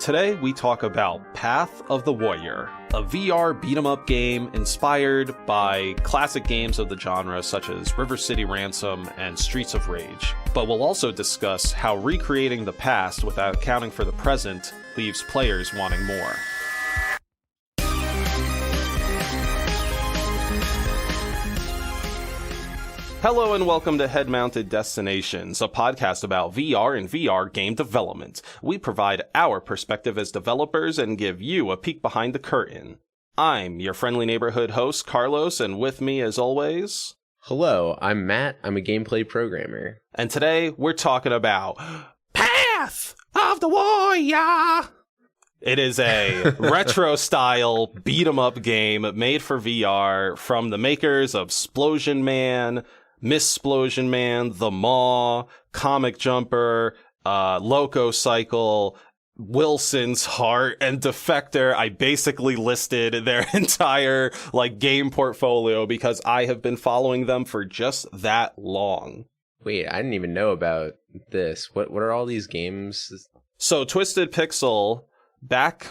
Today we talk about Path of the Warrior, a VR beat-em-up game inspired by classic games of the genre such as River City Ransom and Streets of Rage. But we'll also discuss how recreating the past without accounting for the present leaves players wanting more. Hello and welcome to Head-Mounted Destinations, a podcast about VR and VR game development. We provide our perspective as developers and give you a peek behind the curtain. I'm your friendly neighborhood host, Carlos, and with me, as always... Hello, I'm Matt. I'm a gameplay programmer. And today, we're talking about Path of the Warrior! It is a retro-style beat-em-up game made for VR from the makers of Splosion Man, Missplosion Man, The Maw, Comic Jumper, Loco Cycle, Wilson's Heart, and Defector. I basically listed their entire game portfolio because I have been following them for just that long. Wait, I didn't even know about this. What are all these games? So Twisted Pixel, back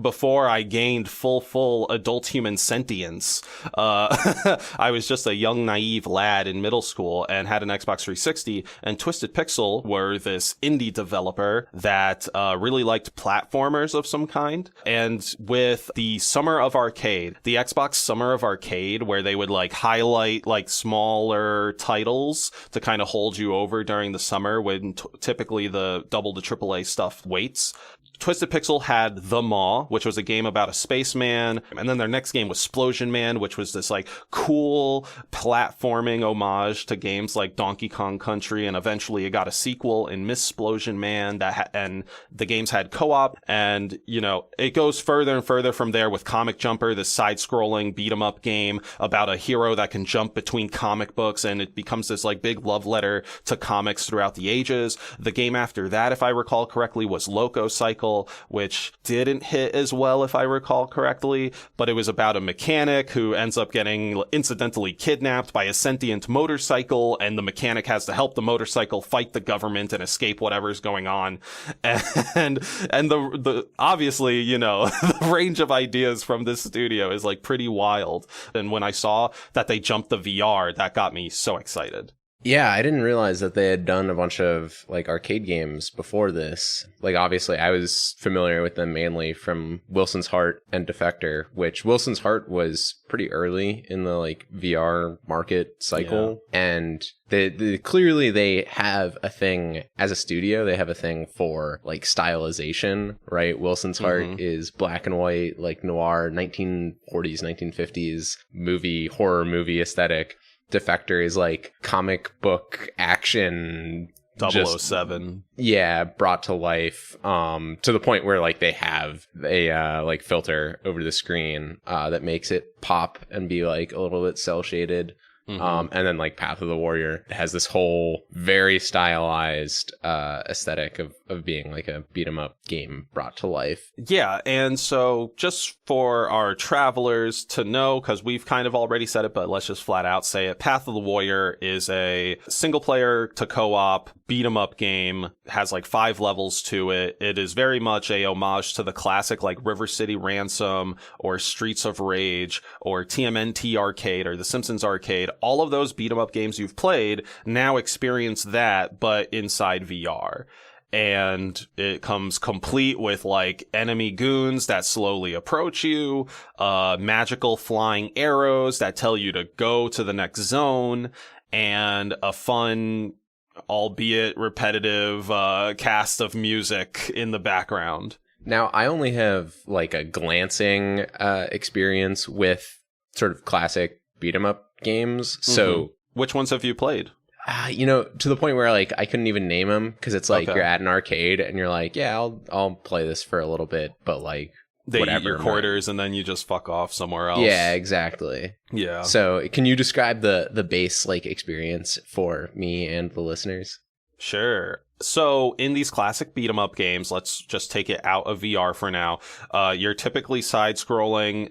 before I gained full adult human sentience, I was just a young, naive lad in middle school and had an Xbox 360, and Twisted Pixel were this indie developer that really liked platformers of some kind. And with the Summer of Arcade, the Xbox Summer of Arcade, where they would highlight smaller titles to kind of hold you over during the summer when typically the double to AAA stuff waits, Twisted Pixel had The Maw, which was a game about a spaceman, and then their next game was Splosion Man, which was this cool platforming homage to games like Donkey Kong Country, and eventually it got a sequel in Missplosion Man and the games had co-op, and it goes further and further from there with Comic Jumper, this side-scrolling beat-em-up game about a hero that can jump between comic books, and it becomes this big love letter to comics throughout the ages. The game after that, if I recall correctly, was Loco Cycle, which didn't hit as well, if I recall correctly, but it was about a mechanic who ends up getting incidentally kidnapped by a sentient motorcycle, and the mechanic has to help the motorcycle fight the government and escape whatever's going on. And the obviously, the range of ideas from this studio is pretty wild. And when I saw that they jumped the VR, that got me so excited. Yeah, I didn't realize that they had done a bunch of arcade games before this. Obviously I was familiar with them mainly from Wilson's Heart and Defector, which Wilson's Heart was pretty early in the VR market cycle. Yeah. And clearly they have a thing as a studio. They have a thing for stylization, right? Wilson's Heart is black and white, noir, 1940s, 1950s horror movie aesthetic. Defector is comic book action 007. Brought to life to the point where they have a filter over the screen that makes it pop and be a little bit cel shaded. And then Path of the Warrior has this whole very stylized aesthetic of being a beat 'em up game brought to life. Yeah, and so just for our travelers to know, because we've kind of already said it, but let's just flat out say it, Path of the Warrior is a single player to co-op beat 'em up game, has 5 levels to it. It is very much a homage to the classic River City Ransom or Streets of Rage or TMNT Arcade or The Simpsons Arcade. All of those beat 'em up games you've played now experience that, but inside VR. And it comes complete with enemy goons that slowly approach you, magical flying arrows that tell you to go to the next zone, and a fun, albeit repetitive, cast of music in the background. Now, I only have a glancing experience with sort of classic beat 'em up games. So which ones have you played? To the point where I couldn't even name them, because it's Okay. You're at an arcade and you're I'll play this for a little bit, but they whatever, eat your quarters and then you just fuck off somewhere else. Yeah, exactly. Yeah. So can you describe the base experience for me and the listeners? Sure. So in these classic beat 'em up games, let's just take it out of VR for now. You're typically side scrolling.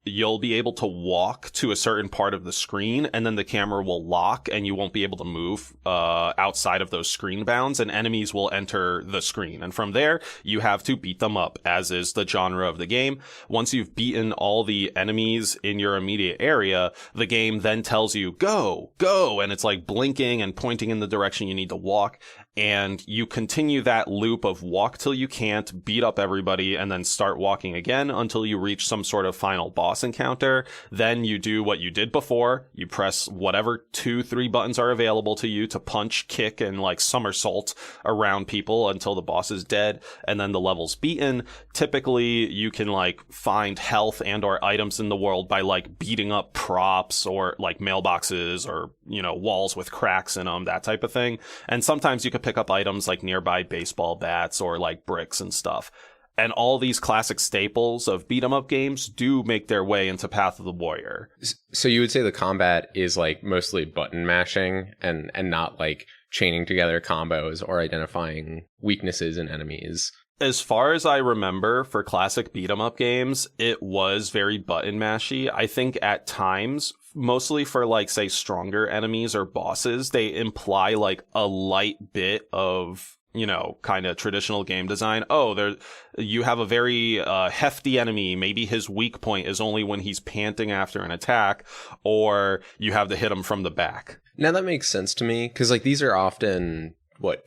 you'll be able to walk to a certain part of the screen, and then the camera will lock and you won't be able to move outside of those screen bounds, and enemies will enter the screen. And from there, you have to beat them up, as is the genre of the game. Once you've beaten all the enemies in your immediate area, the game then tells you, go, go, and it's like blinking and pointing in the direction you need to walk. And you continue that loop of walk till you can't, beat up everybody, and then start walking again until you reach some sort of final boss encounter. Then you do what you did before. You press whatever 2-3 buttons are available to you to punch, kick, and like somersault around people until the boss is dead, and then the level's beaten. Typically, you can like find health and or items in the world by like beating up props or like mailboxes or, you know, walls with cracks in them, that type of thing. And sometimes you could pick up items like nearby baseball bats or like bricks and stuff. And all these classic staples of beat 'em up games do make their way into Path of the Warrior. So you would say the combat is like mostly button mashing and not like chaining together combos or identifying weaknesses in enemies. As far as I remember, for classic beat 'em up games, it was very button mashy. I think at times, mostly for like, say, stronger enemies or bosses, they imply like a light bit of, you know, kind of traditional game design. Oh, you have a very hefty enemy. Maybe his weak point is only when he's panting after an attack, or you have to hit him from the back. Now that makes sense to me, because like these are often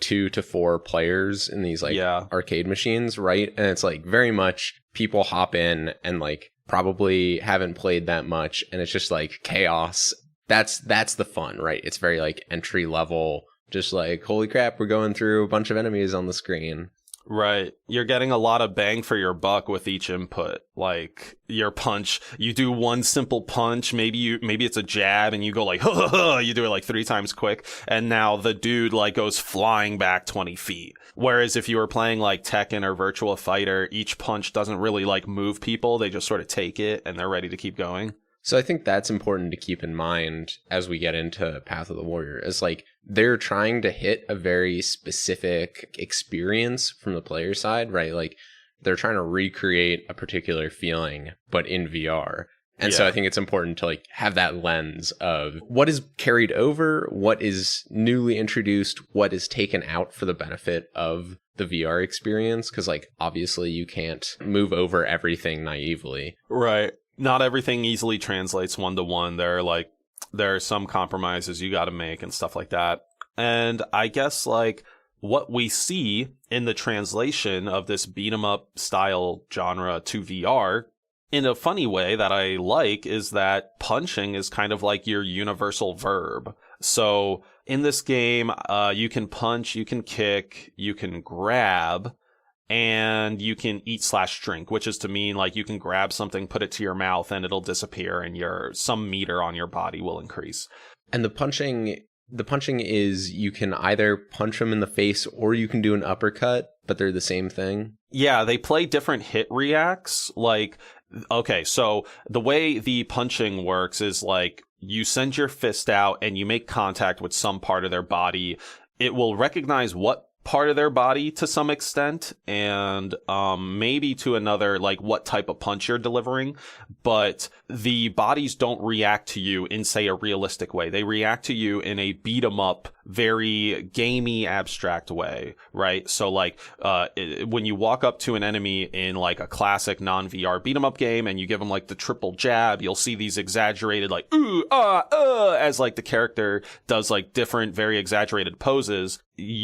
2 to 4 players in these like arcade machines, right? And it's like very much people hop in and like probably haven't played that much, and it's just like chaos. That's the fun, right? It's very like entry level, just like, holy crap, we're going through a bunch of enemies on the screen. Right. You're getting a lot of bang for your buck with each input. Like your punch, you do one simple punch, maybe it's a jab, and you go like, you do it like 3 times quick, and now the dude like goes flying back 20 feet. Whereas if you were playing like Tekken or Virtua Fighter, each punch doesn't really like move people. They just sort of take it and they're ready to keep going. So I think that's important to keep in mind as we get into Path of the Warrior. Is like they're trying to hit a very specific experience from the player side, right? Like they're trying to recreate a particular feeling, but in VR. And so I think it's important to like have that lens of what is carried over, what is newly introduced, what is taken out for the benefit of the VR experience. Because like obviously you can't move over everything naively. Right. Not everything easily translates 1-to-1. There are some compromises you got to make and stuff like that. And I guess like what we see in the translation of this beat 'em up style genre to VR, in a funny way that I like, is that punching is kind of like your universal verb. So in this game, you can punch, you can kick, you can grab, and you can eat/drink, which is to mean like you can grab something, put it to your mouth, and it'll disappear, and some meter on your body will increase. And the punching is you can either punch them in the face or you can do an uppercut, but they're the same thing. Yeah, they play different hit reacts. Like, okay, so the way the punching works is like you send your fist out and you make contact with some part of their body. It will recognize what part of their body to some extent, and maybe to another, like what type of punch you're delivering, but the bodies don't react to you in, say, a realistic way. They react to you in a beat 'em up, very gamey, abstract way, right? So like when you walk up to an enemy in like a classic non-VR beat 'em up game and you give them like the triple jab, you'll see these exaggerated like as like the character does like different very exaggerated poses.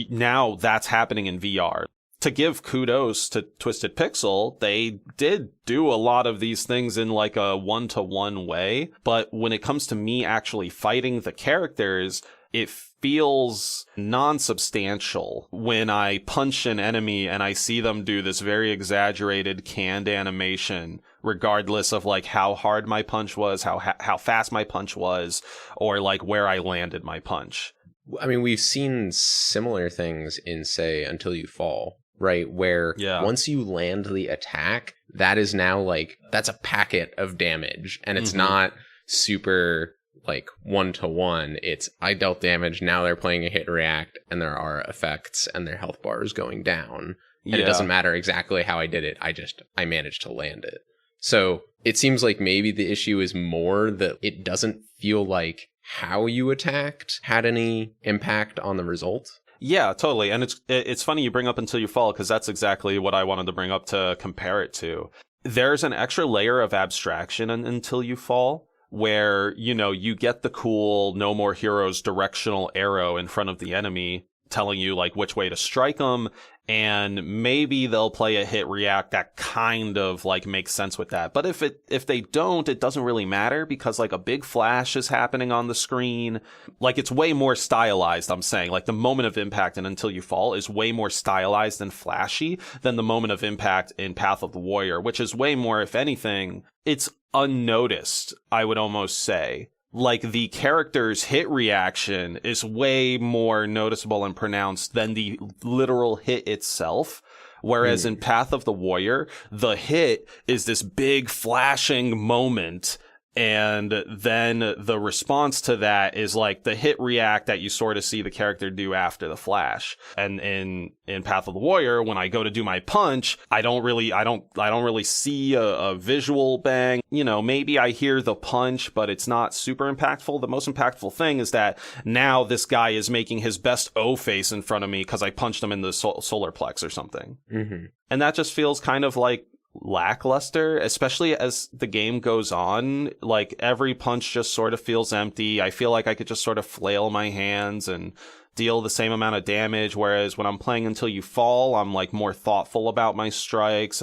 Now that's happening in VR. To give kudos to Twisted Pixel, they did do a lot of these things in like a 1-to-1 way, but when it comes to me actually fighting the characters, it feels non-substantial when I punch an enemy and I see them do this very exaggerated canned animation, regardless of like how hard my punch was, how fast my punch was, or like where I landed my punch. I mean, we've seen similar things in, say, Until You Fall, right? Where once you land the attack, that is now like, that's a packet of damage. And it's not super like 1-to-1. It's, I dealt damage, now they're playing a hit react, and there are effects, and their health bar is going down. And it doesn't matter exactly how I did it. I managed to land it. So it seems like maybe the issue is more that it doesn't feel like how you attacked had any impact on the result. Yeah, totally. And it's funny you bring up Until You Fall, because that's exactly what I wanted to bring up to compare it to. There's an extra layer of abstraction in Until You Fall, where, you know, you get the cool No More Heroes directional arrow in front of the enemy telling you like which way to strike them, and maybe they'll play a hit react that kind of like makes sense with that. But if they don't, it doesn't really matter, because like a big flash is happening on the screen. Like it's way more stylized, I'm saying. Like the moment of impact in Until You Fall is way more stylized and flashy than the moment of impact in Path of the Warrior, which is way more, if anything, it's unnoticed, I would almost say. Like the character's hit reaction is way more noticeable and pronounced than the literal hit itself. Whereas in Path of the Warrior, the hit is this big flashing moment, and then the response to that is like the hit react that you sort of see the character do after the flash. And in Path of the Warrior, when I go to do my punch, I don't really see a visual bang. You know, maybe I hear the punch, but it's not super impactful. The most impactful thing is that now this guy is making his best O face in front of me because I punched him in the solar plex or something. Mm-hmm. And that just feels kind of like lackluster, especially as the game goes on. Like every punch just sort of feels empty. I feel like I could just sort of flail my hands and deal the same amount of damage, whereas when I'm playing Until You Fall, I'm like more thoughtful about my strikes,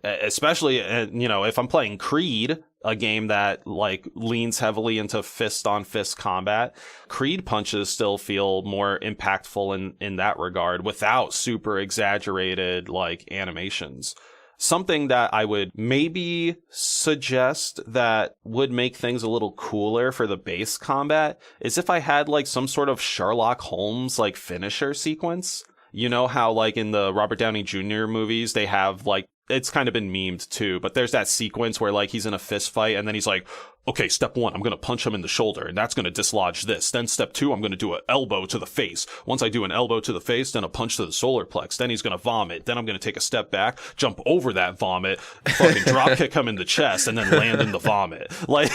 especially you know, if I'm playing Creed, a game that like leans heavily into fist on fist combat, Creed punches still feel more impactful in that regard without super exaggerated like animations. Something that I would maybe suggest that would make things a little cooler for the base combat is if I had like some sort of Sherlock Holmes like finisher sequence. You know how like in the Robert Downey Jr. movies, they have like, it's kind of been memed too, but there's that sequence where like he's in a fist fight and then he's like, okay, step 1, I'm going to punch him in the shoulder and that's going to dislodge this. Then step 2, I'm going to do an elbow to the face. Once I do an elbow to the face, then a punch to the solar plex. Then he's going to vomit. Then I'm going to take a step back, jump over that vomit, fucking drop kick him in the chest and then land in the vomit. Like,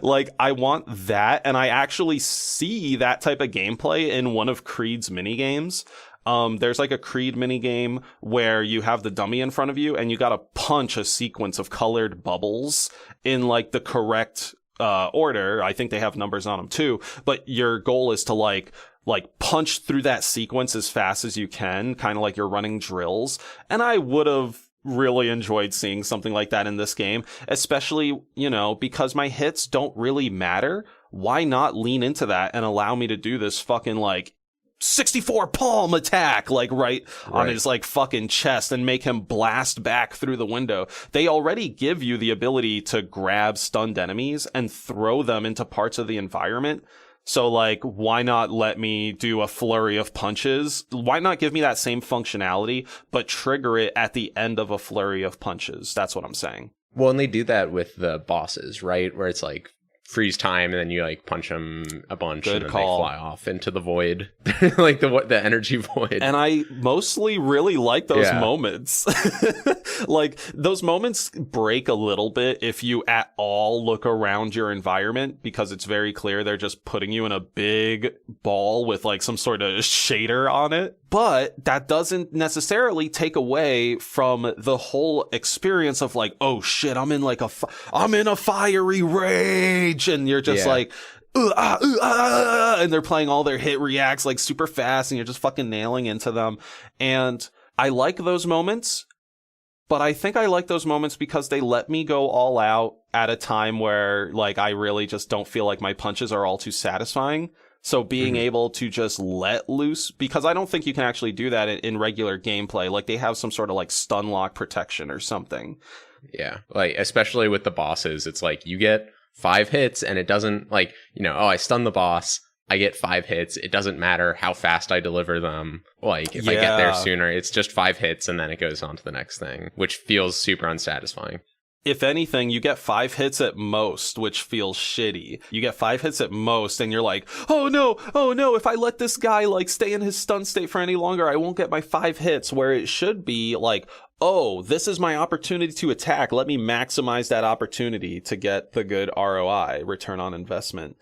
like I want that. And I actually see that type of gameplay in one of Creed's minigames. There's like a Creed minigame where you have the dummy in front of you and you gotta punch a sequence of colored bubbles in like the correct order. I think they have numbers on them too, but your goal is to like punch through that sequence as fast as you can, kind of like you're running drills. And I would have really enjoyed seeing something like that in this game, especially, you know, because my hits don't really matter. Why not lean into that and allow me to do this fucking like 64 palm attack like right on his like fucking chest and make him blast back through the window. They already give you the ability to grab stunned enemies and throw them into parts of the environment. So like, why not let me do a flurry of punches? Why not give me that same functionality, but trigger it at the end of a flurry of punches? That's what I'm saying. Well, and they do that with the bosses, right? Where it's like freeze time and then you like punch them a bunch. Good and then call. They fly off into the void. Like the energy void. And I mostly really like those moments. Like those moments break a little bit if you at all look around your environment, because it's very clear they're just putting you in a big ball with like some sort of shader on it. But that doesn't necessarily take away from the whole experience of like, oh shit, I'm in like I'm in a fiery rage, and you're just like, and they're playing all their hit reacts like super fast, and you're just fucking nailing into them. And I like those moments, but I think I like those moments because they let me go all out at a time where like I really just don't feel like my punches are all too satisfying. So being able to just let loose, because I don't think you can actually do that in regular gameplay. Like they have some sort of like stun lock protection or something. Yeah, like especially with the bosses, it's like you get 5 hits and it doesn't like, you know, oh, I stun the boss, I get 5 hits. It doesn't matter how fast I deliver them. Like if I get there sooner, it's just 5 hits and then it goes on to the next thing, which feels super unsatisfying. If anything, you get 5 hits at most, which feels shitty. You get 5 hits at most, and you're like, oh no, if I let this guy like stay in his stun state for any longer, I won't get my 5 hits, where it should be like, oh, this is my opportunity to attack. Let me maximize that opportunity to get the good ROI, return on investment.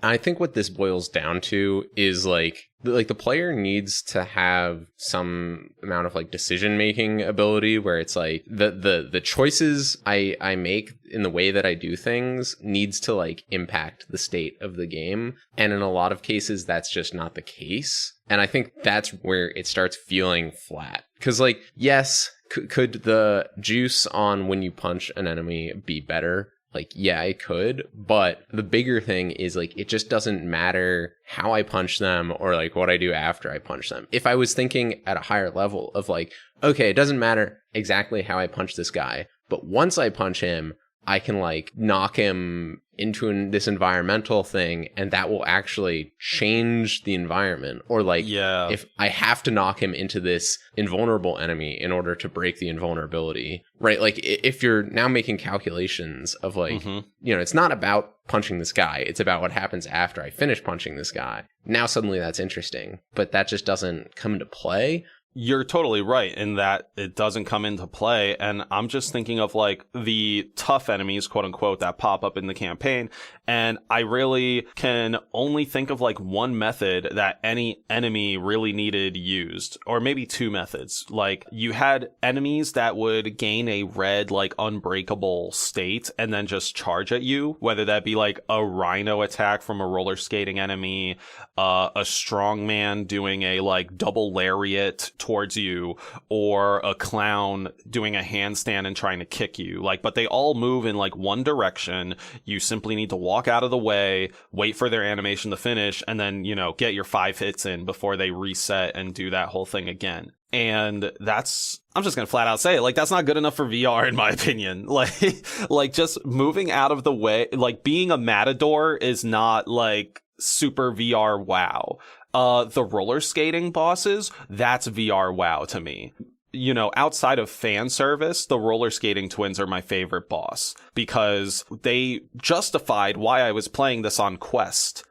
I think what this boils down to is like the player needs to have some amount of like decision making ability where it's like the choices I make in the way that I do things needs to like impact the state of the game. And in a lot of cases, that's just not the case. And I think that's where it starts feeling flat. Because like, yes, could the juice on when you punch an enemy be better? Like, yeah, I could, but the bigger thing is like, it just doesn't matter how I punch them or like what I do after I punch them. If I was thinking at a higher level of like, okay, it doesn't matter exactly how I punch this guy, but once I punch him, I can like knock him into this environmental thing and that will actually change the environment. Or like, if I have to knock him into this invulnerable enemy in order to break the invulnerability, right? Like if you're now making calculations of like, you know, it's not about punching this guy. It's about what happens after I finish punching this guy. Now suddenly that's interesting, but that just doesn't come into play. You're totally right in that it doesn't come into play. And I'm just thinking of like the tough enemies, quote unquote, that pop up in the campaign. And I really can only think of like one method that any enemy really needed used, or maybe two methods. Like you had enemies that would gain a red, like unbreakable state and then just charge at you, whether that be like a rhino attack from a roller skating enemy, a strongman doing a like double lariat towards you, or a clown doing a handstand and trying to kick you. Like, but they all move in like one direction. You simply need to walk out of the way, wait for their animation to finish, and then, you know, get your 5 hits in before they reset and do that whole thing again. And that's, I'm just going to flat out say it, like, that's not good enough for VR in my opinion. Like just moving out of the way, like being a matador is not like super VR wow. The roller skating bosses, that's VR wow to me. You know, outside of fan service, the roller skating twins are my favorite boss because they justified why I was playing this on Quest.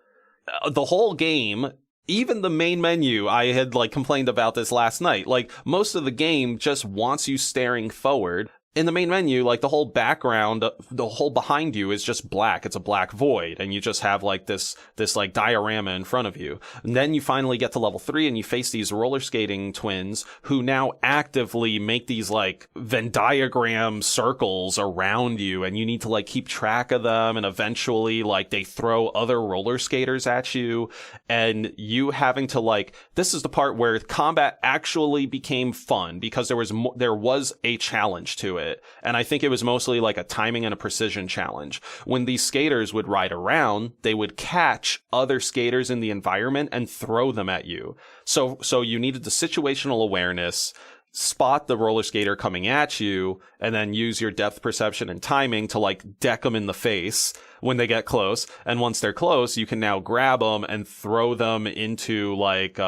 The whole game, even the main menu, I had like complained about this last night. Like most of the game just wants you staring forward. In the main menu, like the whole background, the whole behind you is just black. It's a black void. And you just have like this like diorama in front of you. And then you finally get to level 3 and you face these roller skating twins who now actively make these like Venn diagram circles around you. And you need to like keep track of them. And eventually like they throw other roller skaters at you. And you having to like, this is the part where combat actually became fun because there was a challenge to it. And I think it was mostly like a timing and a precision challenge. When these skaters would ride around, they would catch other skaters in the environment and throw them at you. So you needed the situational awareness, spot the roller skater coming at you, and then use your depth perception and timing to like deck them in the face when they get close. And once they're close, you can now grab them and throw them into like,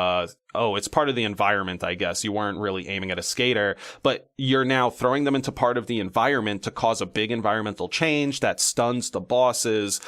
it's part of the environment, I guess. You weren't really aiming at a skater, but you're now throwing them into part of the environment to cause a big environmental change that stuns the bosses.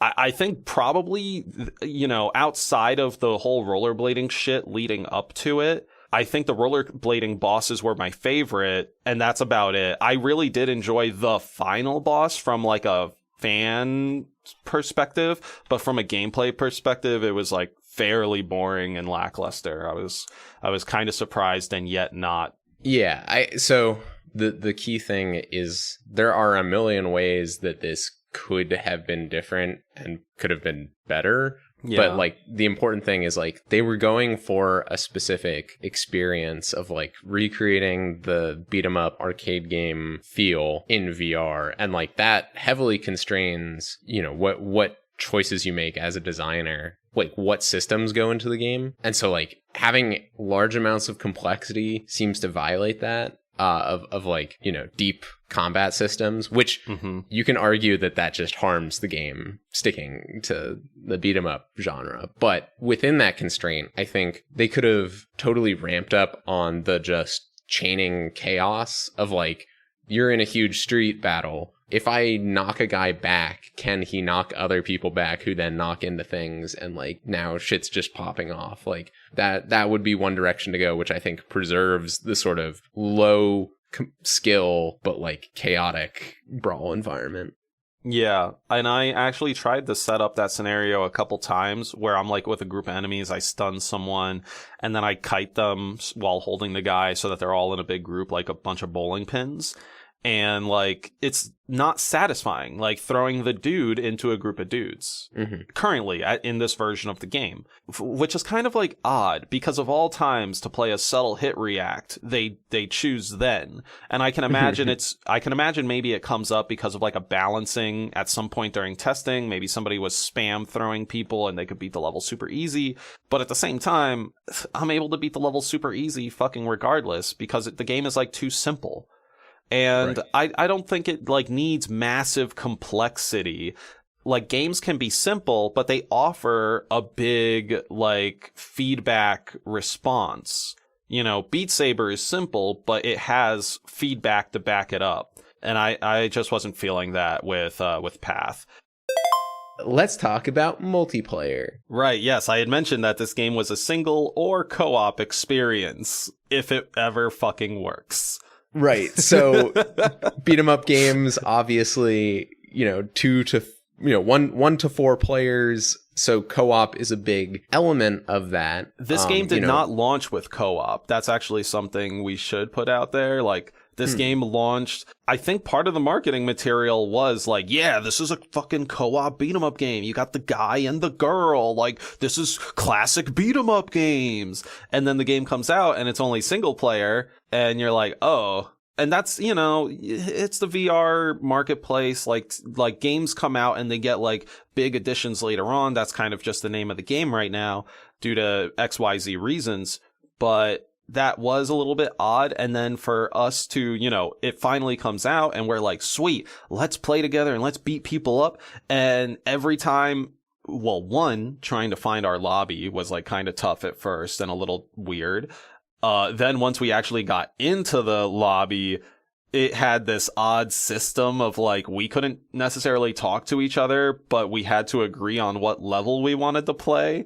I think probably, you know, outside of the whole rollerblading shit leading up to it, I think the rollerblading bosses were my favorite, and that's about it. I really did enjoy the final boss from like a fan perspective, but from a gameplay perspective, it was like fairly boring and lackluster. I was kind of surprised and yet not. Yeah, so the key thing is there are a million ways that this could have been different and could have been better. Yeah. But like the important thing is like they were going for a specific experience of like recreating the beat 'em up arcade game feel in VR, and like that heavily constrains, you know, what choices you make as a designer, like what systems go into the game. And so like having large amounts of complexity seems to violate that. Of like, you know, deep combat systems, which you can argue that just harms the game sticking to the beat 'em up genre. But within that constraint, I think they could have totally ramped up on the just chaining chaos of like, you're in a huge street battle. If I knock a guy back, can he knock other people back who then knock into things? And like now shit's just popping off. Like that would be one direction to go, which I think preserves the sort of low skill, but like chaotic brawl environment. Yeah, and I actually tried to set up that scenario a couple times where I'm like with a group of enemies, I stun someone, and then I kite them while holding the guy so that they're all in a big group like a bunch of bowling pins. And like it's not satisfying, like throwing the dude into a group of dudes currently in this version of the game, which is kind of like odd because of all times to play a subtle hit react, they choose then. And I can imagine maybe it comes up because of like a balancing at some point during testing. Maybe somebody was spam throwing people and they could beat the level super easy. But at the same time, I'm able to beat the level super easy fucking regardless because the game is like too simple. And right. I don't think it like needs massive complexity. Like games can be simple, but they offer a big like feedback response. You know, Beat Saber is simple, but it has feedback to back it up. And I just wasn't feeling that with Path. Let's talk about multiplayer. Right, yes, I had mentioned that this game was a single or co-op experience, if it ever fucking works. Right. So beat 'em up games, obviously, you know, 1 to 4 players. So co-op is a big element of that. This game did not launch with co-op. That's actually something we should put out there. Like this game launched, I think part of the marketing material was like, yeah, this is a fucking co-op beat 'em up game. You got the guy and the girl. Like this is classic beat 'em up games. And then the game comes out and it's only single player. And you're like, oh, and that's, you know, it's the VR marketplace. Like games come out and they get like big additions later on. That's kind of just the name of the game right now due to XYZ reasons. But that was a little bit odd. And then for us to, you know, it finally comes out and we're like, sweet, let's play together and let's beat people up. And every time, well, one, trying to find our lobby was like kind of tough at first and a little weird. Then once we actually got into the lobby, it had this odd system of like, we couldn't necessarily talk to each other, but we had to agree on what level we wanted to play.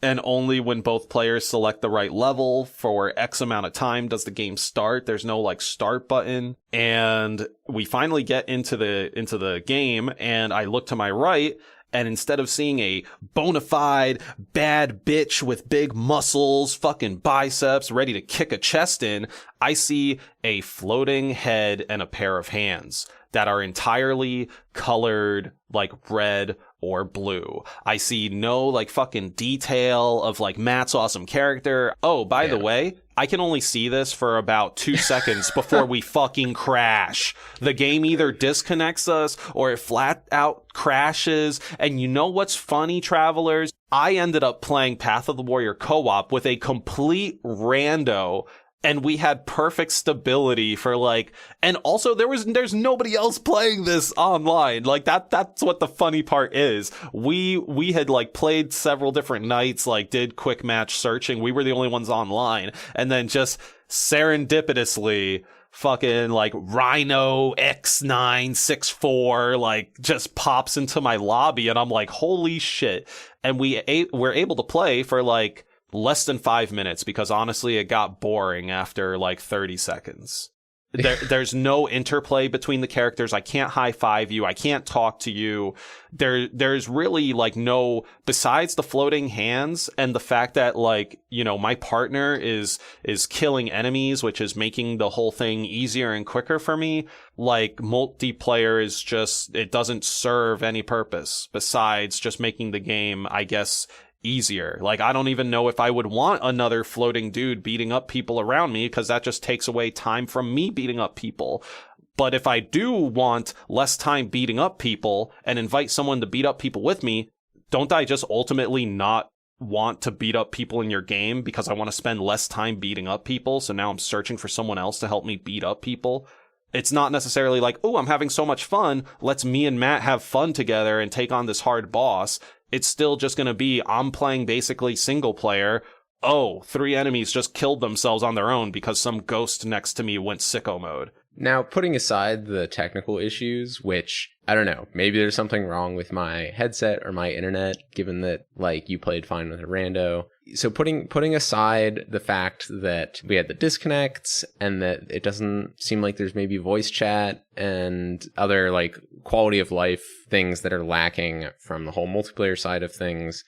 And only when both players select the right level for X amount of time does the game start. There's no like start button. And we finally get into the game and I look to my right. And instead of seeing a bona fide bad bitch with big muscles, fucking biceps, ready to kick a chest in, I see a floating head and a pair of hands that are entirely colored like red or blue. I see no like fucking detail of like Matt's awesome character. Oh, by the way, I can only see this for about 2 seconds before we fucking crash. The game either disconnects us or it flat out crashes. And you know what's funny, travelers? I ended up playing Path of the Warrior co-op with a complete rando. And we had perfect stability for like, and also there's nobody else playing this online. Like that's what the funny part is. We had like played several different nights, like did quick match searching. We were the only ones online. And then just serendipitously fucking like Rhino X964 like just pops into my lobby and I'm like, holy shit. And we're able to play for like less than 5 minutes because honestly it got boring after like 30 seconds. There's no interplay between the characters. I can't high five you. I can't talk to you. There's really like no, besides the floating hands and the fact that like, you know, my partner is killing enemies, which is making the whole thing easier and quicker for me. Like multiplayer is just, it doesn't serve any purpose besides just making the game, I guess, easier. Like I don't even know if I would want another floating dude beating up people around me because that just takes away time from me beating up people. But if I do want less time beating up people and invite someone to beat up people with me, don't I just ultimately not want to beat up people in your game because I want to spend less time beating up people? So now I'm searching for someone else to help me beat up people. It's not necessarily like, oh, I'm having so much fun. Let's me and Matt have fun together and take on this hard boss. It's still just going to be, I'm playing basically single player. Oh, 3 enemies just killed themselves on their own because some ghost next to me went sicko mode. Now, putting aside the technical issues, which, I don't know, maybe there's something wrong with my headset or my internet, given that, like, you played fine with a rando. So putting aside the fact that we had the disconnects and that it doesn't seem like there's maybe voice chat and other like quality of life things that are lacking from the whole multiplayer side of things,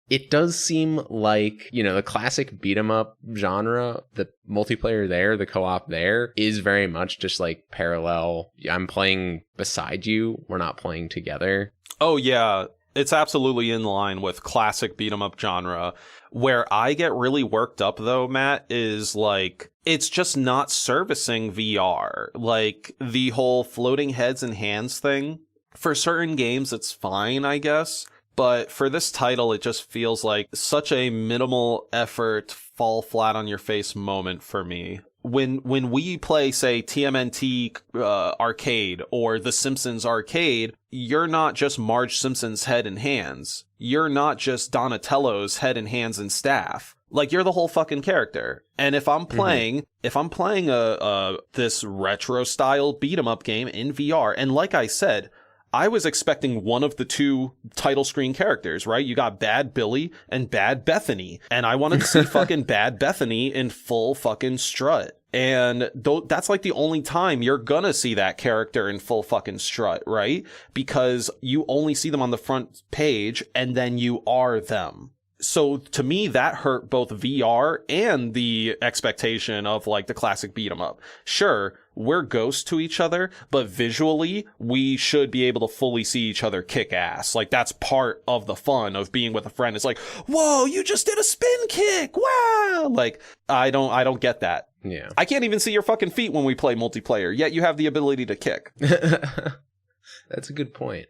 it does seem like, you know, the classic beat 'em up genre, the multiplayer there, the co-op there is very much just like parallel. I'm playing beside you. We're not playing together. Oh, yeah. It's absolutely in line with classic beat 'em up genre. Where I get really worked up, though, Matt, is like, it's just not servicing VR. Like, the whole floating heads and hands thing, for certain games, it's fine, I guess. But for this title, it just feels like such a minimal effort, fall flat on your face moment for me. When we play, say, TMNT Arcade or The Simpsons Arcade, you're not just Marge Simpson's head and hands. You're not just Donatello's head and hands and staff. Like, you're the whole fucking character. And if I'm playing, this retro style beat 'em up game in VR, and like I said, I was expecting one of the two title screen characters, right? You got Bad Billy and Bad Bethany. And I wanted to see fucking Bad Bethany in full fucking strut. And that's like the only time you're gonna see that character in full fucking strut, right? Because you only see them on the front page and then you are them. So to me, that hurt both VR and the expectation of like the classic beat 'em up. Sure, we're ghosts to each other, but visually, we should be able to fully see each other kick ass. Like, that's part of the fun of being with a friend. It's like, whoa, you just did a spin kick. Wow. Like, I don't get that. Yeah. I can't even see your fucking feet when we play multiplayer, yet you have the ability to kick. That's a good point.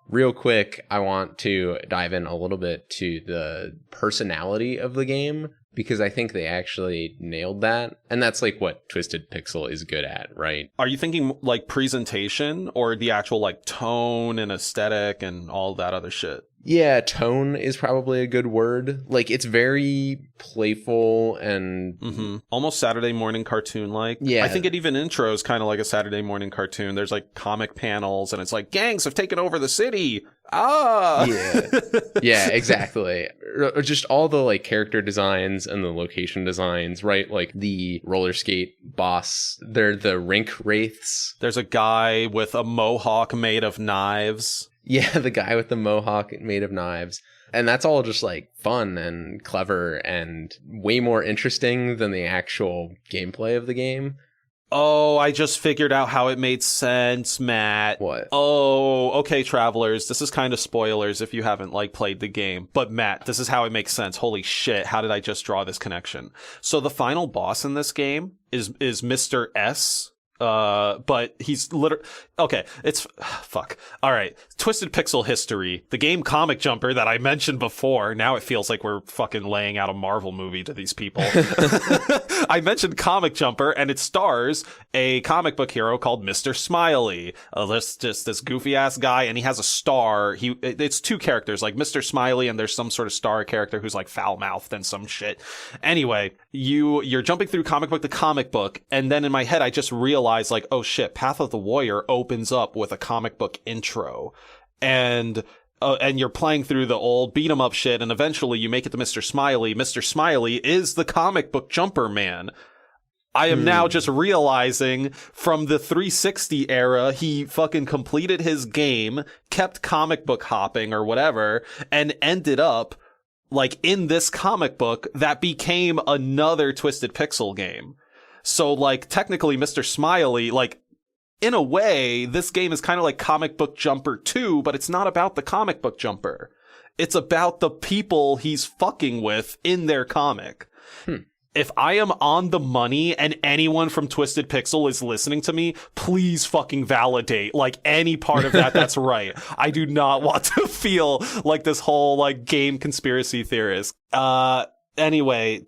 Real quick, I want to dive in a little bit to the personality of the game, because I think they actually nailed that. And that's like what Twisted Pixel is good at, right? Are you thinking like presentation or the actual like tone and aesthetic and all that other shit? Yeah, tone is probably a good word. Like, it's very playful and almost Saturday morning cartoon like. Yeah. I think it even intros kind of like a Saturday morning cartoon. There's like comic panels and it's like, gangs have taken over the city. Ah. Yeah. Yeah, exactly. Just all the like character designs and the location designs, right? Like the roller skate boss, they're the rink wraiths. There's a guy with a mohawk made of knives. Yeah, the guy with the mohawk made of knives. And that's all just like fun and clever and way more interesting than the actual gameplay of the game. Oh, I just figured out how it made sense, Matt. What? Oh, okay, travelers. This is kind of spoilers if you haven't like played the game. But Matt, this is how it makes sense. Holy shit, how did I just draw this connection? So the final boss in this game is Mr. S. But he's literally okay. It's fuck. All right. Twisted Pixel history. The game Comic Jumper that I mentioned before. Now it feels like we're fucking laying out a Marvel movie to these people. I mentioned Comic Jumper, and it stars a comic book hero called Mr. Smiley. This goofy ass guy, and he has a star. It's two characters, like Mr. Smiley, and there's some sort of star character who's like foul mouthed and some shit. Anyway, you're jumping through comic book to comic book, and then in my head I just realized like, oh shit, Path of the Warrior opens up with a comic book intro, and you're playing through the old beat 'em up shit, and eventually you make it to Mr. Smiley. Mr. Smiley is the comic book jumper man. I am now just realizing from the 360 era, he fucking completed his game, kept comic book hopping or whatever, and ended up like in this comic book that became another Twisted Pixel game. So, like, technically, Mr. Smiley, like, in a way, this game is kind of like Comic Book Jumper 2, but it's not about the comic book jumper. It's about the people he's fucking with in their comic. If I am on the money and anyone from Twisted Pixel is listening to me, please fucking validate, like, any part of that that's right. I do not want to feel like this whole, like, game conspiracy theorist. Anyway,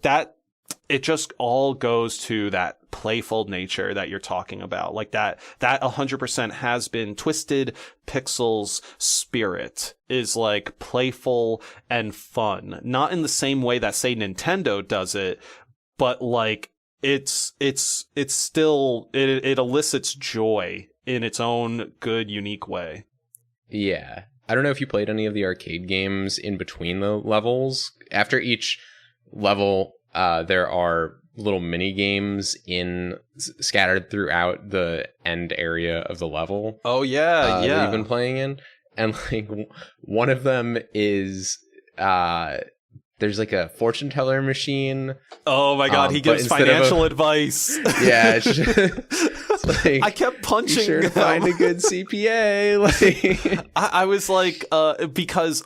it just all goes to that playful nature that you're talking about. Like that 100% has been Twisted Pixel's spirit, is like playful and fun. Not in the same way that, say, Nintendo does it, but like it's still, it elicits joy in its own good, unique way. Yeah. I don't know if you played any of the arcade games in between the levels. After each level, there are little mini games scattered throughout the end area of the level. Oh yeah, that you've been playing in, and like one of them is there's like a fortune teller machine. Oh my god, he gives financial advice. Yeah, it's like, I kept punching. Be sure to find a good CPA. Like, I was like, because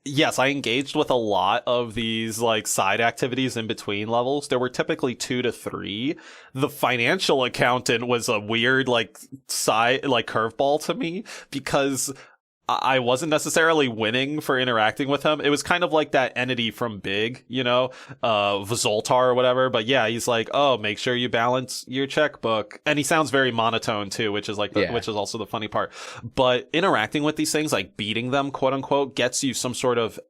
yes, I engaged with a lot of these like side activities in between levels. There were typically 2 to 3. The financial accountant was a weird like side like curveball to me because I wasn't necessarily winning for interacting with him. It was kind of like that entity from Big, you know, Zoltar or whatever. But yeah, he's like, oh, make sure you balance your checkbook. And he sounds very monotone too, which is like, which is also the funny part. But interacting with these things, like beating them, quote unquote, gets you some sort of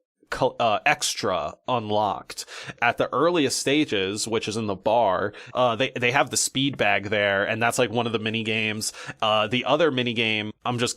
extra unlocked at the earliest stages, which is in the bar. They have the speed bag there, and that's like one of the mini games. The other mini game, I'm just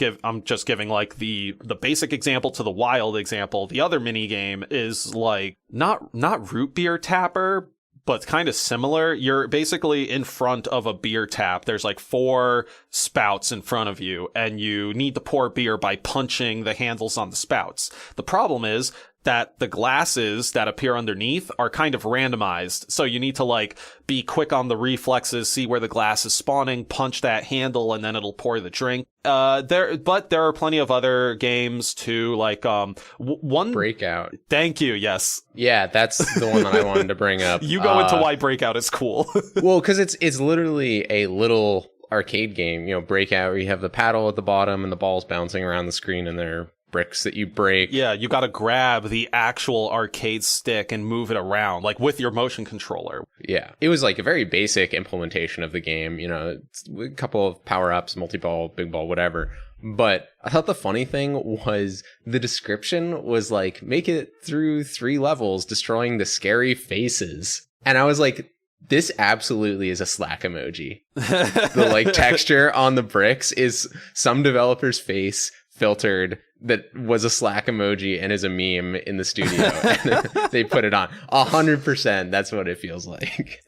giving like the basic example to the wild example. The other mini game is like not root beer tapper, but kind of similar. You're basically in front of a beer tap. There's like 4 spouts in front of you, and you need to pour beer by punching the handles on the spouts. The problem is that the glasses that appear underneath are kind of randomized. So you need to like be quick on the reflexes, see where the glass is spawning, punch that handle, and then it'll pour the drink. There are plenty of other games too, like one Breakout. Thank you. Yes. Yeah, that's the one that I wanted to bring up. You go into why Breakout is cool. Well, because it's literally a little arcade game, you know, Breakout, where you have the paddle at the bottom and the balls bouncing around the screen, and they're bricks that you break. Yeah, you got to grab the actual arcade stick and move it around, like with your motion controller. Yeah, it was like a very basic implementation of the game, you know, a couple of power-ups, multi-ball, big ball, whatever. But I thought the funny thing was the description was like, make it through 3 levels, destroying the scary faces. And I was like, this absolutely is a Slack emoji. The like texture on the bricks is some developer's face filtered that was a Slack emoji and is a meme in the studio. And they put it on 100%. That's what it feels like.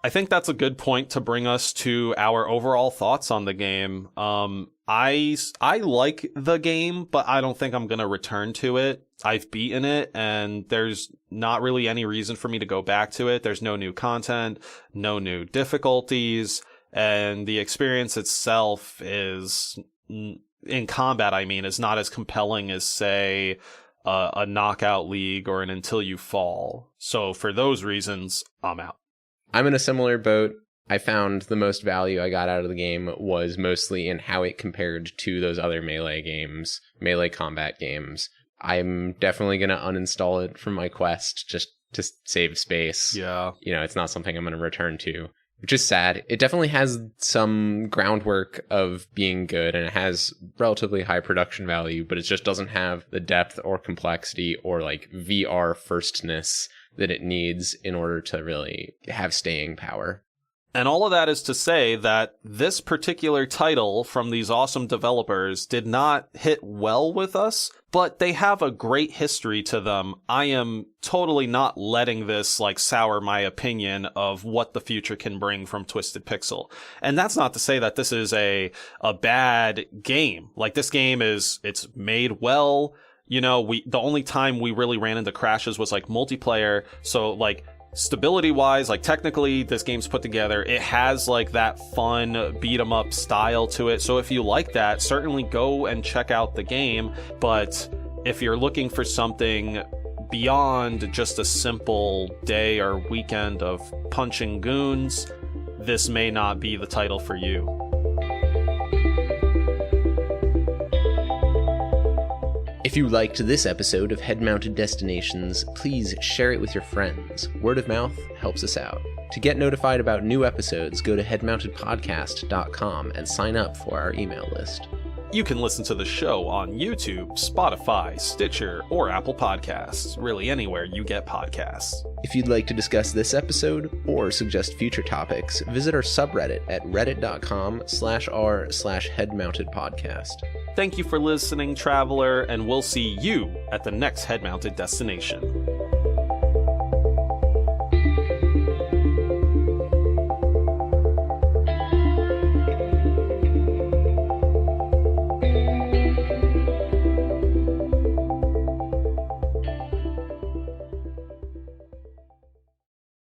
I think that's a good point to bring us to our overall thoughts on the game. I like the game, but I don't think I'm going to return to it. I've beaten it, and there's not really any reason for me to go back to it. There's no new content, no new difficulties, and the experience itself is, in combat, I mean, is not as compelling as, say, a Knockout League or an Until You Fall. So for those reasons, I'm out. I'm in a similar boat. I found the most value I got out of the game was mostly in how it compared to those other melee combat games. I'm definitely going to uninstall it from my Quest just to save space. Yeah. You know, it's not something I'm going to return to, which is sad. It definitely has some groundwork of being good, and it has relatively high production value, but it just doesn't have the depth or complexity or like VR firstness that it needs in order to really have staying power. And all of that is to say that this particular title from these awesome developers did not hit well with us, but they have a great history to them. I am totally not letting this like sour my opinion of what the future can bring from Twisted Pixel. And that's not to say that this is a bad game. Like, this game it's made well. You know, the only time we really ran into crashes was like multiplayer. So like, stability wise, like technically this game's put together. It has like that fun beat 'em up style to it. So if you like that, certainly go and check out the game. But if you're looking for something beyond just a simple day or weekend of punching goons, this may not be the title for you. If you liked this episode of Head Mounted Destinations, please share it with your friends. Word of mouth helps us out. To get notified about new episodes, go to headmountedpodcast.com and sign up for our email list. You can listen to the show on YouTube, Spotify, Stitcher, or Apple Podcasts, really anywhere you get podcasts. If you'd like to discuss this episode or suggest future topics, visit our subreddit at reddit.com/r/headmountedpodcast. Thank you for listening, traveler, and we'll see you at the next head-mounted destination.